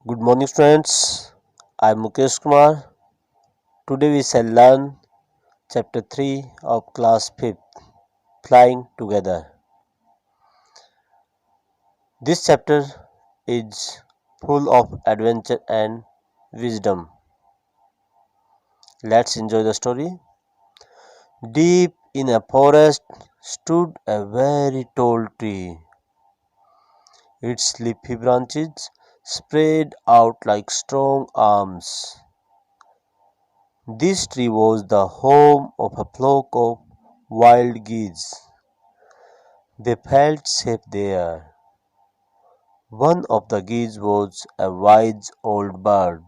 Good morning, students. I am Mukesh Kumar. Today we shall learn chapter 3 of class 5th, Flying Together. This chapter is full of adventure and wisdom. Let's enjoy the story. Deep in a forest stood a very tall tree. Its leafy branches spread out like strong arms. This tree was the home of a flock of wild geese. They felt safe there. One of the geese was a wise old bird.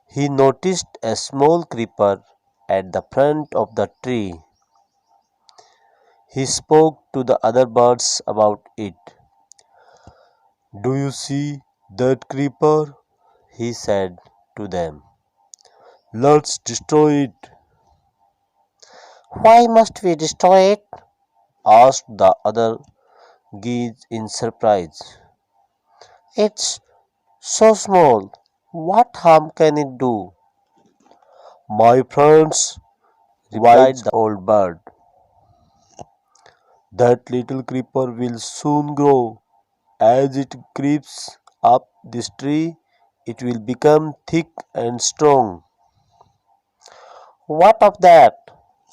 He noticed a small creeper at the front of the tree. He spoke to the other birds about it. Do you see that creeper? He said to them. Let's destroy it. Why must we destroy it? Asked the other geese in surprise. It's so small. What harm can it do? My friends, replied the old bird, that little creeper will soon grow. As it creeps up this tree, it will become thick and strong. What of that?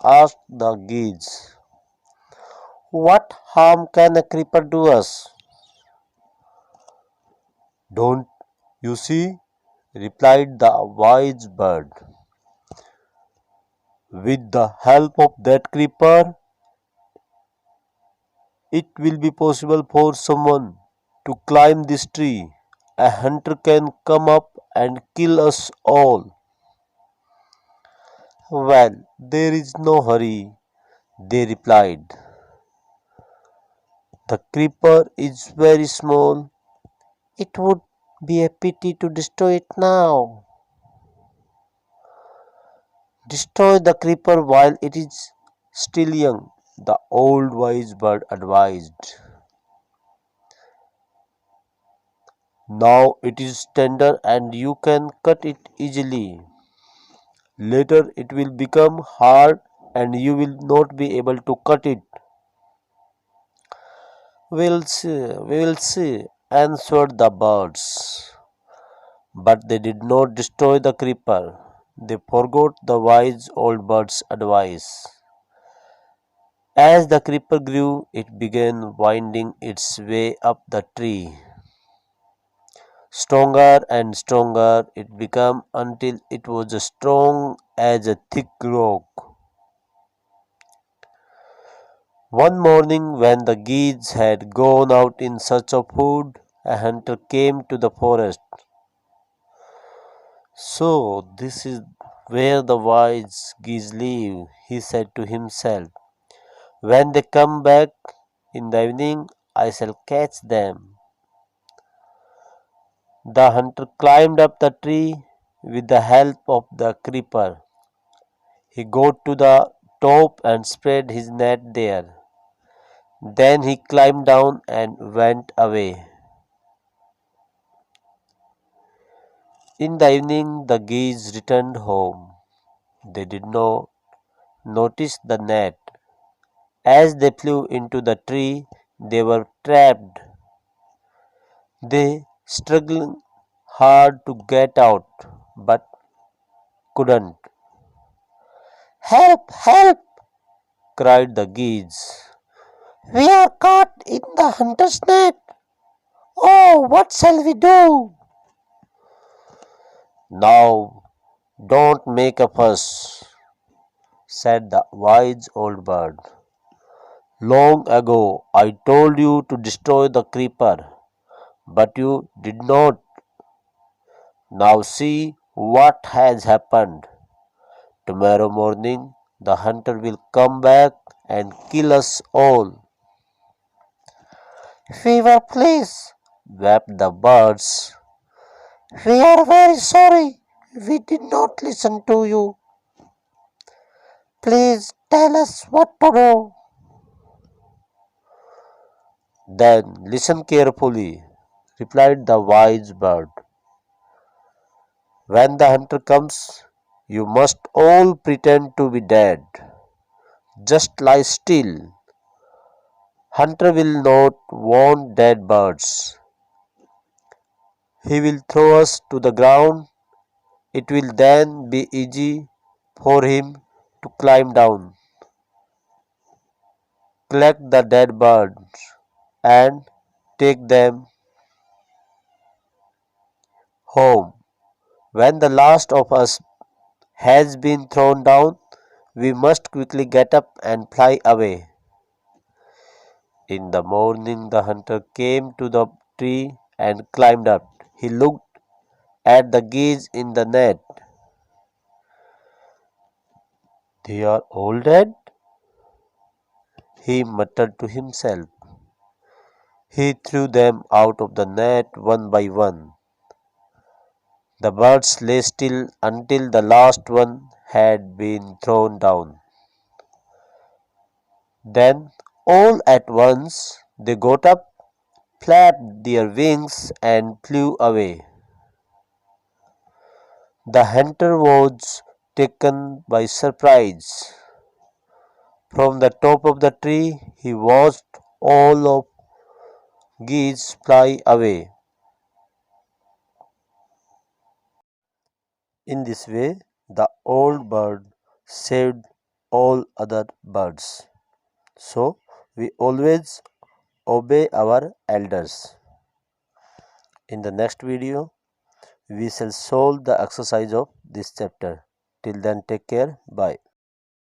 Asked the geese. What harm can a creeper do us? Don't you see? Replied the wise bird. With the help of that creeper, it will be possible for someone to climb this tree. A hunter can come up and kill us all. Well, there is no hurry, they replied. The creeper is very small. It would be a pity to destroy it now. Destroy the creeper while it is still young, the old wise bird advised. Now it is tender and you can cut it easily. Later it will become hard and you will not be able to cut it. We will see, answered the birds. But they did not destroy the creeper. They forgot the wise old bird's advice. As the creeper grew, it began winding its way up the tree. Stronger and stronger it became until it was as strong as a thick rock. One morning, when the geese had gone out in search of food, a hunter came to the forest. So, this is where the wise geese live, he said to himself. When they come back in the evening, I shall catch them. The hunter climbed up the tree with the help of the creeper. He got to the top and spread his net there. Then he climbed down and went away. In the evening, the geese returned home. They did not notice the net. As they flew into the tree, they were trapped. They struggled hard to get out, but couldn't. Help! Help! Cried the geese. We are caught in the hunter's net. Oh, what shall we do? Now, don't make a fuss, said the wise old bird. Long ago I told you to destroy the creeper, but you did not. Now see what has happened. Tomorrow morning the hunter will come back and kill us all. Fever, please, wept the birds. We are very sorry. We did not listen to you. Please tell us what to do. Then listen carefully, replied the wise bird. When the hunter comes, you must all pretend to be dead. Just lie still. Hunter will not want dead birds. He will throw us to the ground. It will then be easy for him to climb down, collect the dead birds, and take them home. When the last of us has been thrown down, we must quickly get up and fly away. In the morning, the hunter came to the tree and climbed up. He looked at the geese in the net. They are all dead, he muttered to himself. He threw them out of the net one by one. The birds lay still until the last one had been thrown down. Then, all at once, they got up, flapped their wings, and flew away. The hunter was taken by surprise. From the top of the tree, he watched all of geese fly away. In this way, the old bird saved all other birds. So, we always obey our elders. In the next video, we shall solve the exercise of this chapter. Till then, take care. Bye.